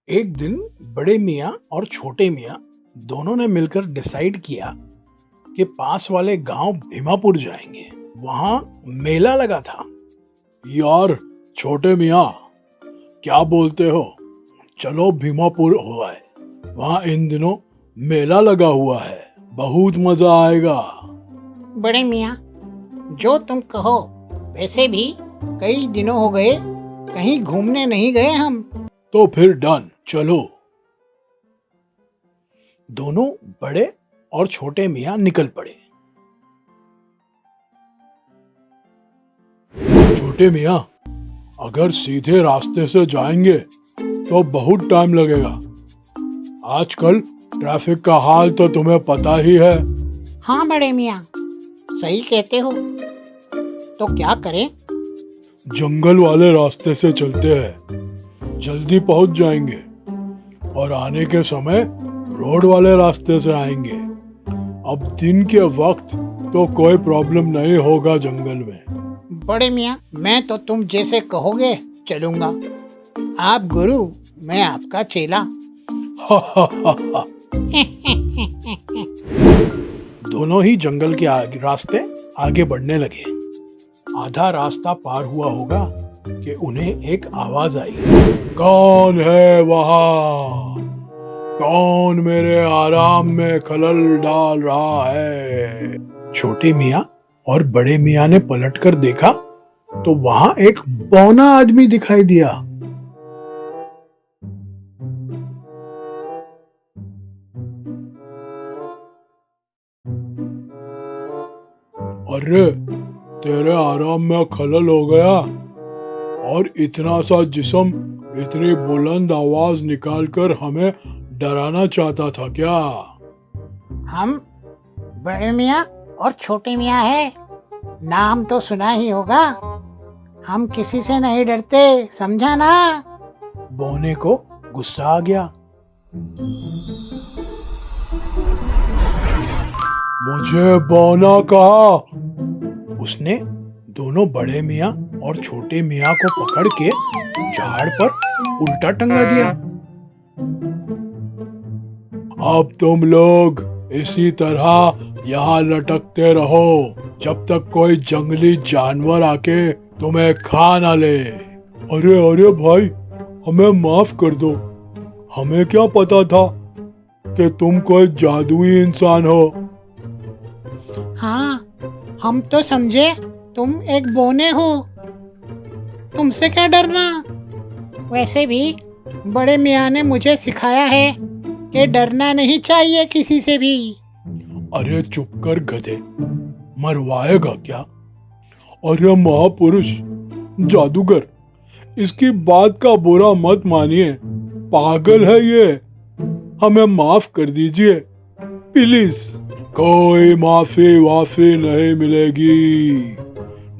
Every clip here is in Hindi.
एक दिन बड़े मियाँ और छोटे मियाँ दोनों ने मिलकर डिसाइड किया कि पास वाले गांव भीमापुर जाएंगे। वहां मेला लगा था। यार छोटे मियाँ, क्या बोलते हो? चलो भीमापुर हो आए। वहां इन दिनों मेला लगा हुआ है, बहुत मजा आएगा। बड़े मियाँ, जो तुम कहो। वैसे भी कई दिनों हो गए कहीं घूमने नहीं गए हम। तो फिर डन, चलो। दोनों बड़े और छोटे मियाँ निकल पड़े। छोटे मियाँ, अगर सीधे रास्ते से जाएंगे तो बहुत टाइम लगेगा। आजकल ट्रैफिक का हाल तो तुम्हें पता ही है। हाँ बड़े मियाँ, सही कहते हो। तो क्या करें? जंगल वाले रास्ते से चलते हैं, जल्दी पहुंच जाएंगे। और आने के समय रोड वाले रास्ते से आएंगे। अब दिन के वक्त तो कोई प्रॉब्लम नहीं होगा जंगल में। बड़े मियाँ, मैं तो तुम जैसे कहोगे चलूंगा। आप गुरु, मैं आपका चेला। दोनों ही जंगल के रास्ते आगे बढ़ने लगे। आधा रास्ता पार हुआ होगा कि उन्हें एक आवाज आई। कौन है वहां? कौन मेरे आराम में खलल डाल रहा है? छोटे मियाँ और बड़े मियाँ ने पलटकर देखा तो वहां एक बौना आदमी दिखाई दिया। अरे, तेरे आराम में खलल हो गया और इतना सा जिस्म इतनी बुलंद आवाज निकालकर हमें डराना चाहता था क्या? हम बड़े मियाँ और छोटे मियाँ है। नाम तो सुना ही होगा। हम किसी से नहीं डरते, समझा ना? बौने को गुस्सा आ गया। मुझे बौना कहा। उसने दोनों बड़े मियाँ और छोटे मियाँ को पकड़ के झाड़ पर उल्टा टंगा दिया। अब तुम लोग इसी तरह यहाँ लटकते रहो जब तक कोई जंगली जानवर आके तुम्हें खा ना ले। अरे अरे भाई, हमें माफ कर दो। हमें क्या पता था कि तुम कोई जादुई इंसान हो। हाँ, हम तो समझे तुम एक बोने हो। तुमसे क्या डरना? वैसे भी बड़े मियाँ ने मुझे सिखाया है कि डरना नहीं चाहिए किसी से भी। अरे चुप कर गधे, मरवाएगा क्या? अरे महापुरुष, जादूगर, इसकी बात का बुरा मत मानिए। पागल है ये। हमें माफ कर दीजिए प्लीज। कोई माफी वाफी नहीं मिलेगी।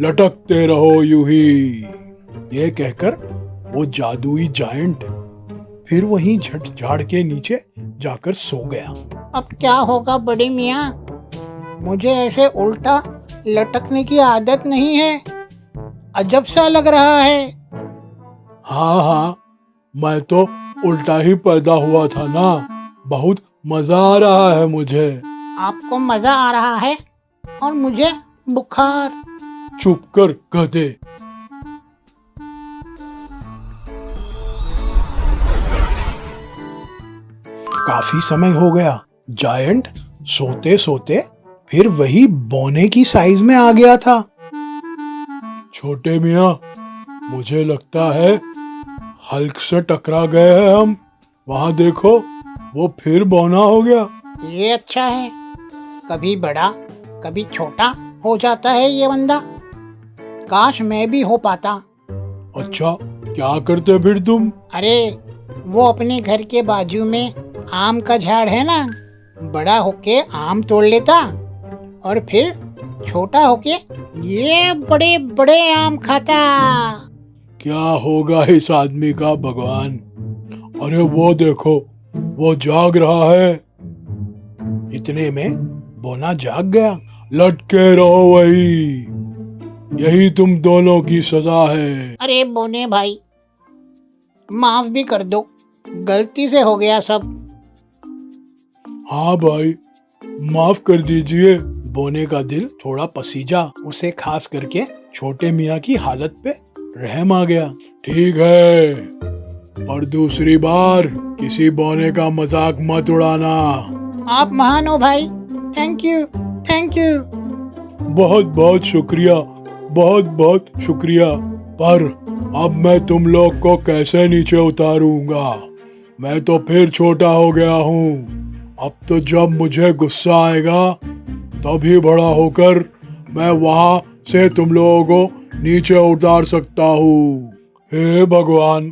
लटकते रहो यूं ही। ये कहकर वो जादुई जायंट फिर वहीं झट झाड़ के नीचे जाकर सो गया। अब क्या होगा बड़े मियाँ? मुझे ऐसे उल्टा लटकने की आदत नहीं है। अजब सा लग रहा है। हाँ हाँ, मैं तो उल्टा ही पैदा हुआ था ना। बहुत मजा आ रहा है मुझे। आपको मजा आ रहा है और मुझे बुखार। चुप कर गधे। काफी समय हो गया। जायंट सोते सोते फिर वही बोने की साइज में आ गया था। छोटे मियाँ, मुझे लगता है हल्क से टकरा गए हैं हम। वहां देखो, वो फिर बौना हो गया। ये अच्छा है। कभी बड़ा कभी छोटा हो जाता है ये बंदा। काश मैं भी हो पाता। अच्छा, क्या करते फिर तुम? अरे, वो अपने घर के बाजू में आम का झाड़ है ना, बड़ा होके आम तोड़ लेता और फिर छोटा होके ये बड़े बड़े आम खाता। क्या होगा इस आदमी का भगवान? अरे वो देखो, वो जाग रहा है। इतने में बोना जाग गया। लटके रहो वही, यही तुम दोनों की सजा है। अरे बोने भाई, माफ भी कर दो। गलती से हो गया सब। हाँ भाई, माफ कर दीजिए। बोने का दिल थोड़ा पसीजा, उसे खास करके छोटे मियाँ की हालत पे रहम आ गया। ठीक है, पर दूसरी बार किसी बोने का मजाक मत उड़ाना। आप महान हो भाई। Thank you, thank you. बहुत बहुत शुक्रिया, बहुत बहुत शुक्रिया। पर अब मैं तुम लोग को कैसे नीचे उतारूंगा? मैं तो फिर छोटा हो गया हूँ। अब तो जब मुझे गुस्सा आएगा तभी बड़ा होकर मैं वहां से तुम लोगों को नीचे उतार सकता हूँ। हे भगवान,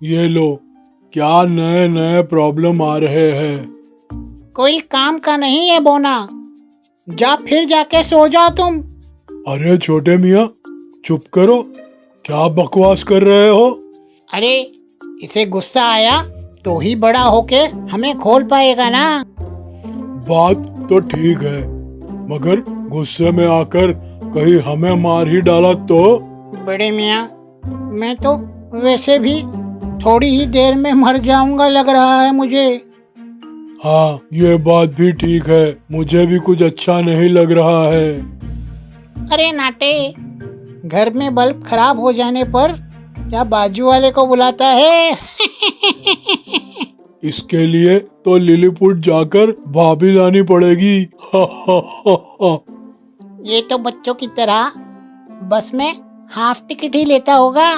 ये लो, क्या नए नए प्रॉब्लम आ रहे हैं। कोई काम का नहीं है बोना। फिर जाके सो जाओ तुम। अरे छोटे मियाँ, चुप करो, क्या बकवास कर रहे हो? अरे, इसे गुस्सा आया तो ही बड़ा होके हमें खोल पाएगा ना। बात तो ठीक है, मगर गुस्से में आकर कहीं हमें मार ही डाला तो? बड़े मियाँ, मैं तो वैसे भी थोड़ी ही देर में मर जाऊंगा लग रहा है मुझे। हाँ, ये बात भी ठीक है, मुझे भी कुछ अच्छा नहीं लग रहा है। अरे नाटे, घर में बल्ब खराब हो जाने पर क्या बाजू वाले को बुलाता है? इसके लिए तो लिलीपुट जाकर भाभी लानी पड़ेगी। ये तो बच्चों की तरह बस में हाफ टिकट ही लेता होगा।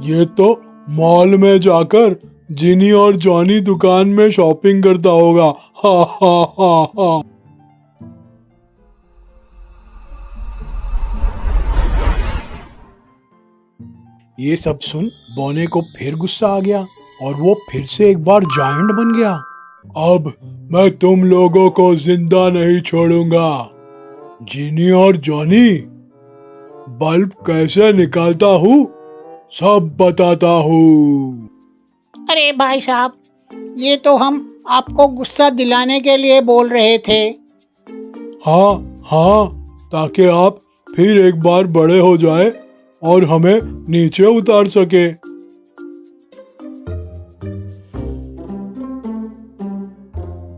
ये तो मॉल में जाकर जिनी और जॉनी दुकान में शॉपिंग करता होगा। हा हा हा हा। ये सब सुन बोने को फिर गुस्सा आ गया और वो फिर से एक बार जायंट बन गया। अब मैं तुम लोगों को जिंदा नहीं छोड़ूंगा। जिनी और जॉनी, बल्ब कैसे निकालता हूँ सब बताता हूँ। अरे भाई साहब, ये तो हम आपको गुस्सा दिलाने के लिए बोल रहे थे। हाँ हाँ, ताकि आप फिर एक बार बड़े हो जाए और हमें नीचे उतार सके।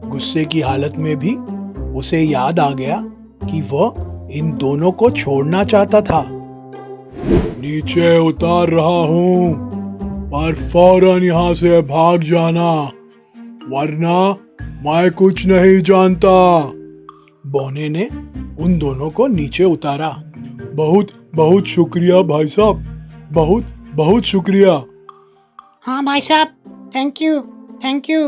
गुस्से की हालत में भी उसे याद आ गया कि वह इन दोनों को छोड़ना चाहता था। नीचे उतार रहा हूँ, पर फौरन यहाँ से भाग जाना, वरना मैं कुछ नहीं जानता। बोने ने उन दोनों को नीचे उतारा। बहुत बहुत शुक्रिया भाई साहब, बहुत बहुत शुक्रिया। हाँ भाई साहब, थैंक यू, थैंक यू।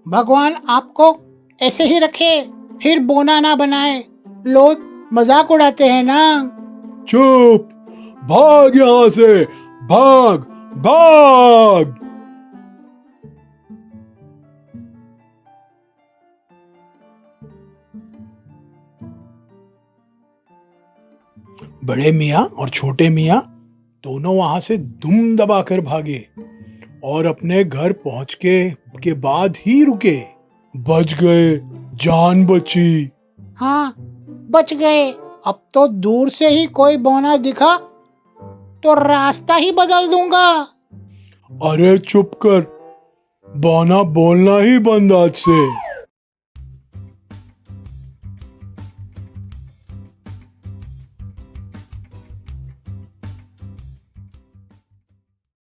भगवान आपको ऐसे ही रखे, फिर बोना ना बनाए। लोग मजाक उड़ाते हैं ना। चुप, भाग यहाँ से, भाग भाग। बड़े मियाँ और छोटे मियाँ दोनों वहां से दुम दबाकर भागे और अपने घर पहुंच के बाद ही रुके। बच गए, जान बची। हाँ, बच गए। अब तो दूर से ही कोई बोना दिखा तो रास्ता ही बदल दूंगा। अरे चुप कर, बोना बोलना ही बंद आज से।